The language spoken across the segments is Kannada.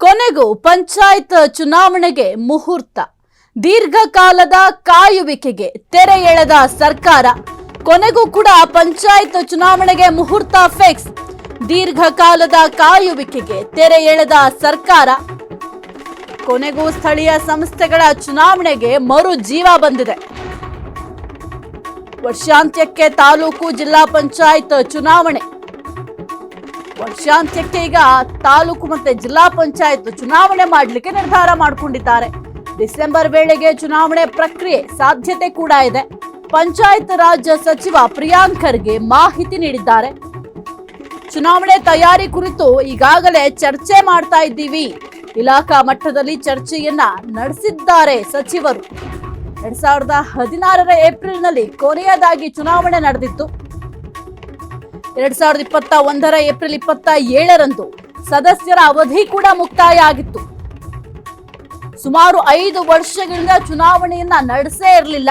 ಕೊನೆಗೂ ಪಂಚಾಯತ್ ಚುನಾವಣೆಗೆ ಮುಹೂರ್ತ. ದೀರ್ಘಕಾಲದ ಕಾಯುವಿಕೆಗೆ ತೆರೆ ಎಳೆದ ಸರ್ಕಾರ. ಕೊನೆಗೂ ಕೂಡ ಪಂಚಾಯತ್ ಚುನಾವಣೆಗೆ ಮುಹೂರ್ತ ಫಿಕ್ಸ್. ದೀರ್ಘಕಾಲದ ಕಾಯುವಿಕೆಗೆ ತೆರೆ ಎಳೆದ ಸರ್ಕಾರ. ಕೊನೆಗೂ ಸ್ಥಳೀಯ ಸಂಸ್ಥೆಗಳ ಚುನಾವಣೆಗೆ ಮರು ಜೀವ ಬಂದಿದೆ. ವರ್ಷಾಂತ್ಯಕ್ಕೆ ತಾಲೂಕು ಜಿಲ್ಲಾ ಪಂಚಾಯತ್ ಚುನಾವಣೆ. ವರ್ಷಾಂತ್ಯಕ್ಕೆ ಈಗ ತಾಲೂಕು ಮತ್ತೆ ಜಿಲ್ಲಾ ಪಂಚಾಯತ್ ಚುನಾವಣೆ ಮಾಡಲಿಕ್ಕೆ ನಿರ್ಧಾರ ಮಾಡಿಕೊಂಡಿದ್ದಾರೆ. ಡಿಸೆಂಬರ್ ವೇಳೆಗೆ ಚುನಾವಣೆ ಪ್ರಕ್ರಿಯೆ ಸಾಧ್ಯತೆ ಕೂಡ ಇದೆ. ಪಂಚಾಯತ್ ರಾಜ್ ಸಚಿವ ಪ್ರಿಯಾಂಕ್ ಖರ್ಗೆ ಮಾಹಿತಿ ನೀಡಿದ್ದಾರೆ. ಚುನಾವಣೆ ತಯಾರಿ ಕುರಿತು ಈಗಾಗಲೇ ಚರ್ಚೆ ಮಾಡ್ತಾ ಇದ್ದೀವಿ. ಇಲಾಖಾ ಮಟ್ಟದಲ್ಲಿ ಚರ್ಚೆಯನ್ನ ನಡೆಸಿದ್ದಾರೆ ಸಚಿವರು. 2016 ಏಪ್ರಿಲ್ನಲ್ಲಿ ಕೊನೆಯದಾಗಿ ಚುನಾವಣೆ ನಡೆದಿತ್ತು. 2021 ಏಪ್ರಿಲ್ 27ರಂದು ಸದಸ್ಯರ ಅವಧಿ ಕೂಡ ಮುಕ್ತಾಯ ಆಗಿತ್ತು. ಸುಮಾರು 5 ವರ್ಷಗಳಿಂದ ಚುನಾವಣೆಯನ್ನ ನಡೆಸೇ ಇರಲಿಲ್ಲ.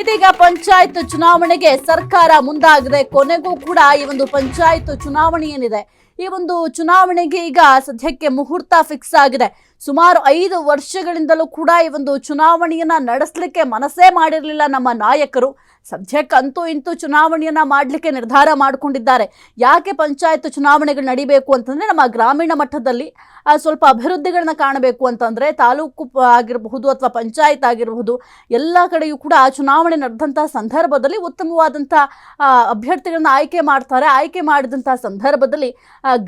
ಇದೀಗ ಪಂಚಾಯತ್ ಚುನಾವಣೆಗೆ ಸರ್ಕಾರ ಮುಂದಾಗಿದೆ. ಕೊನೆಗೂ ಕೂಡ ಈ ಒಂದು ಪಂಚಾಯತ್ ಚುನಾವಣೆ ಏನಿದೆ, ಈ ಒಂದು ಚುನಾವಣೆಗೆ ಈಗ ಸದ್ಯಕ್ಕೆ ಮುಹೂರ್ತ ಫಿಕ್ಸ್ ಆಗಿದೆ. ಸುಮಾರು 5 ವರ್ಷಗಳಿಂದಲೂ ಕೂಡ ಈ ಒಂದು ಚುನಾವಣೆಯನ್ನ ನಡೆಸಲಿಕ್ಕೆ ಮನಸ್ಸೇ ಮಾಡಿರಲಿಲ್ಲ ನಮ್ಮ ನಾಯಕರು. ಸದ್ಯಕ್ಕಂತೂ ಇಂತೂ ಚುನಾವಣೆಯನ್ನ ಮಾಡಲಿಕ್ಕೆ ನಿರ್ಧಾರ ಮಾಡಿಕೊಂಡಿದ್ದಾರೆ. ಯಾಕೆ ಪಂಚಾಯತ್ ಚುನಾವಣೆಗಳು ನಡಿಬೇಕು ಅಂತಂದ್ರೆ, ನಮ್ಮ ಗ್ರಾಮೀಣ ಮಟ್ಟದಲ್ಲಿ ಸ್ವಲ್ಪ ಅಭಿವೃದ್ಧಿಗಳನ್ನ ಕಾಣಬೇಕು ಅಂತಂದ್ರೆ, ತಾಲೂಕು ಆಗಿರಬಹುದು ಅಥವಾ ಪಂಚಾಯತ್ ಆಗಿರಬಹುದು, ಎಲ್ಲ ಕಡೆಯೂ ಕೂಡ ಚುನಾವಣೆ ನಡೆದಂತಹ ಸಂದರ್ಭದಲ್ಲಿ ಉತ್ತಮವಾದಂತಹ ಅಭ್ಯರ್ಥಿಗಳನ್ನ ಆಯ್ಕೆ ಮಾಡ್ತಾರೆ. ಆಯ್ಕೆ ಮಾಡಿದಂತಹ ಸಂದರ್ಭದಲ್ಲಿ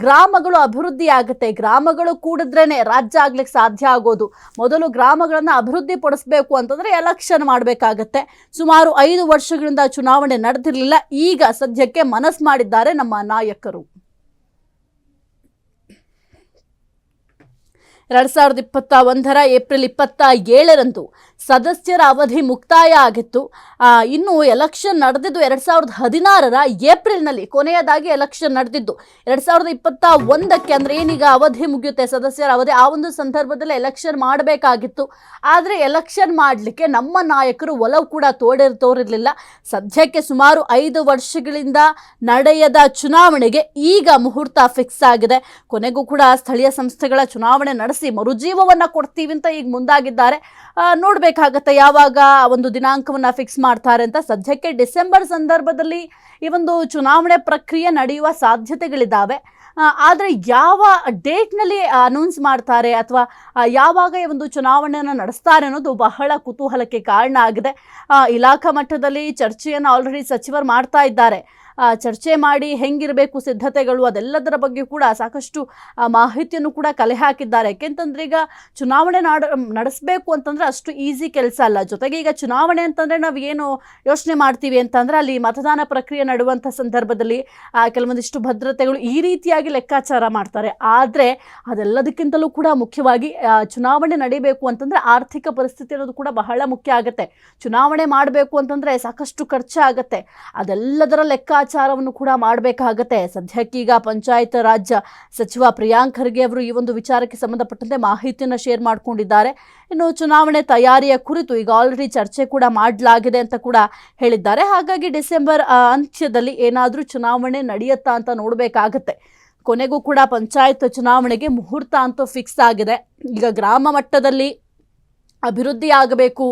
ಗ್ರಾಮಗಳು ಅಭಿವೃದ್ಧಿ ಆಗುತ್ತೆ. ಗ್ರಾಮಗಳು ಕೂಡಿದ್ರೇನೆ ರಾಜ್ಯ ಆಗ್ಲಿಕ್ಕೆ ಸಾಧ್ಯ ಆಗೋದು. ಮೊದಲು ಗ್ರಾಮಗಳನ್ನ ಅಭಿವೃದ್ಧಿ ಪಡಿಸಬೇಕು ಅಂತಂದ್ರೆ ಎಲೆಕ್ಷನ್ ಮಾಡಬೇಕಾಗತ್ತೆ. ಸುಮಾರು 5 ವರ್ಷಗಳಿಂದ ಚುನಾವಣೆ ನಡೆದಿರಲಿಲ್ಲ. ಈಗ ಸದ್ಯಕ್ಕೆ ಮನಸ್ಸು ಮಾಡಿದ್ದಾರೆ ನಮ್ಮ ನಾಯಕರು. 2021 ಏಪ್ರಿಲ್ 27ರಂದು ಸದಸ್ಯರ ಅವಧಿ ಮುಕ್ತಾಯ ಆಗಿತ್ತು. ಇನ್ನು ಎಲೆಕ್ಷನ್ ನಡೆದಿದ್ದು 2016 ಏಪ್ರಿಲ್ನಲ್ಲಿ ಕೊನೆಯದಾಗಿ ಎಲೆಕ್ಷನ್ ನಡೆದಿದ್ದು. 2021ಕ್ಕೆ ಅಂದ್ರೆ ಏನೀಗ ಅವಧಿ ಮುಗಿಯುತ್ತೆ ಸದಸ್ಯರ ಅವಧಿ, ಆ ಒಂದು ಸಂದರ್ಭದಲ್ಲಿ ಎಲೆಕ್ಷನ್ ಮಾಡಬೇಕಾಗಿತ್ತು. ಆದರೆ ಎಲೆಕ್ಷನ್ ಮಾಡಲಿಕ್ಕೆ ನಮ್ಮ ನಾಯಕರು ಒಲವು ಕೂಡ ತೋರಿರಲಿಲ್ಲ. ಸದ್ಯಕ್ಕೆ ಸುಮಾರು 5 ವರ್ಷಗಳಿಂದ ನಡೆಯದ ಚುನಾವಣೆಗೆ ಈಗ ಮುಹೂರ್ತ ಫಿಕ್ಸ್ ಆಗಿದೆ. ಕೊನೆಗೂ ಕೂಡ ಸ್ಥಳೀಯ ಸಂಸ್ಥೆಗಳ ಚುನಾವಣೆ ನಡೆಸಿ ಮರುಜೀವವನ್ನ ಕೊಡ್ತೀವಿ ಅಂತ ಈಗ ಮುಂದಾಗಿದ್ದಾರೆ. ನೋಡ್ಬೇಕಾಗತ್ತೆ ಯಾವಾಗ ಒಂದು ದಿನಾಂಕವನ್ನ ಫಿಕ್ಸ್ ಮಾಡ್ತಾರೆ ಅಂತ. ಸದ್ಯಕ್ಕೆ ಡಿಸೆಂಬರ್ ಸಂದರ್ಭದಲ್ಲಿ ಈ ಒಂದು ಚುನಾವಣೆ ಪ್ರಕ್ರಿಯೆ ನಡೆಯುವ ಸಾಧ್ಯತೆಗಳಿದ್ದಾವೆ. ಆದರೆ ಯಾವ ಡೇಟ್ನಲ್ಲಿ ಅನೌನ್ಸ್ ಮಾಡ್ತಾರೆ ಅಥವಾ ಯಾವಾಗ ಈ ಒಂದು ಚುನಾವಣೆಯನ್ನು ನಡೆಸ್ತಾರೆ ಅನ್ನೋದು ಬಹಳ ಕುತೂಹಲಕ್ಕೆ ಕಾರಣ ಆಗಿದೆ. ಇಲಾಖಾ ಮಟ್ಟದಲ್ಲಿ ಚರ್ಚೆಯನ್ನು ಆಲ್ರೆಡಿ ಸಚಿವರು ಮಾಡ್ತಾ ಇದ್ದಾರೆ. ಚರ್ಚೆ ಮಾಡಿ ಹೆಂಗಿರಬೇಕು ಸಿದ್ಧತೆಗಳು ಅದೆಲ್ಲದರ ಬಗ್ಗೆ ಕೂಡ ಸಾಕಷ್ಟು ಮಾಹಿತಿಯನ್ನು ಕೂಡ ಕಲೆ ಹಾಕಿದ್ದಾರೆ. ಯಾಕೆಂತಂದ್ರೆ ಈಗ ಚುನಾವಣೆ ನಡೆಸಬೇಕು ಅಂತಂದ್ರೆ ಅಷ್ಟು ಈಸಿ ಕೆಲಸ ಅಲ್ಲ. ಜೊತೆಗೆ ಈಗ ಚುನಾವಣೆ ಅಂತಂದ್ರೆ ನಾವು ಏನು ಯೋಚನೆ ಮಾಡ್ತೀವಿ ಅಂತಂದ್ರೆ, ಅಲ್ಲಿ ಮತದಾನ ಪ್ರಕ್ರಿಯೆ ನಡೆಯುವಂಥ ಸಂದರ್ಭದಲ್ಲಿ ಕೆಲವೊಂದಿಷ್ಟು ಭದ್ರತೆಗಳು ಈ ರೀತಿಯಾಗಿ ಲೆಕ್ಕಾಚಾರ ಮಾಡ್ತಾರೆ. ಆದರೆ ಅದೆಲ್ಲದಕ್ಕಿಂತಲೂ ಕೂಡ ಮುಖ್ಯವಾಗಿ ಚುನಾವಣೆ ನಡೀಬೇಕು ಅಂತಂದ್ರೆ ಆರ್ಥಿಕ ಪರಿಸ್ಥಿತಿ ಅನ್ನೋದು ಕೂಡ ಬಹಳ ಮುಖ್ಯ ಆಗುತ್ತೆ. ಚುನಾವಣೆ ಮಾಡಬೇಕು ಅಂತಂದ್ರೆ ಸಾಕಷ್ಟು ಖರ್ಚಾಗತ್ತೆ. ಅದೆಲ್ಲದರ ಲೆಕ್ಕಾಚಾರವನ್ನು ಕೂಡ ಮಾಡಬೇಕಾಗತ್ತೆ. ಸದ್ಯಕ್ಕೀಗ ಪಂಚಾಯತ್ ರಾಜ್ ಸಚಿವ ಪ್ರಿಯಾಂಕ್ ಖರ್ಗೆ ಅವರು ಈ ಒಂದು ವಿಚಾರಕ್ಕೆ ಸಂಬಂಧಪಟ್ಟಂತೆ ಮಾಹಿತಿಯನ್ನು ಶೇರ್ ಮಾಡಿಕೊಂಡಿದ್ದಾರೆ. ಇನ್ನು ಚುನಾವಣೆ ತಯಾರಿಯ ಕುರಿತು ಈಗ ಆಲ್ರೆಡಿ ಚರ್ಚೆ ಕೂಡ ಮಾಡಲಾಗಿದೆ ಅಂತ ಕೂಡ ಹೇಳಿದ್ದಾರೆ. ಹಾಗಾಗಿ ಡಿಸೆಂಬರ್ ಅಂತ್ಯದಲ್ಲಿ ಏನಾದರೂ ಚುನಾವಣೆ ನಡೆಯುತ್ತಾ ಅಂತ ನೋಡಬೇಕಾಗತ್ತೆ. ಕೊನೆಗೂ ಕೂಡ ಪಂಚಾಯತ್ ಚುನಾವಣೆಗೆ ಮುಹೂರ್ತ ಅಂತೂ ಫಿಕ್ಸ್ ಆಗಿದೆ. ಈಗ ಗ್ರಾಮ ಮಟ್ಟದಲ್ಲಿ ಅಭಿವೃದ್ಧಿ ಆಗಬೇಕು,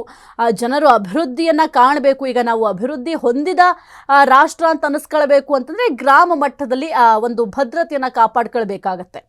ಜನರು ಅಭಿವೃದ್ಧಿಯನ್ನು ಕಾಣಬೇಕು. ಈಗ ನಾವು ಅಭಿವೃದ್ಧಿ ಹೊಂದಿದ ರಾಷ್ಟ್ರ ಅಂತ ಅನ್ನಿಸ್ಕೊಳ್ಬೇಕು ಅಂತಂದರೆ ಗ್ರಾಮ ಮಟ್ಟದಲ್ಲಿ ಒಂದು ಭದ್ರತೆಯನ್ನು ಕಾಪಾಡ್ಕೊಳ್ಬೇಕಾಗತ್ತೆ.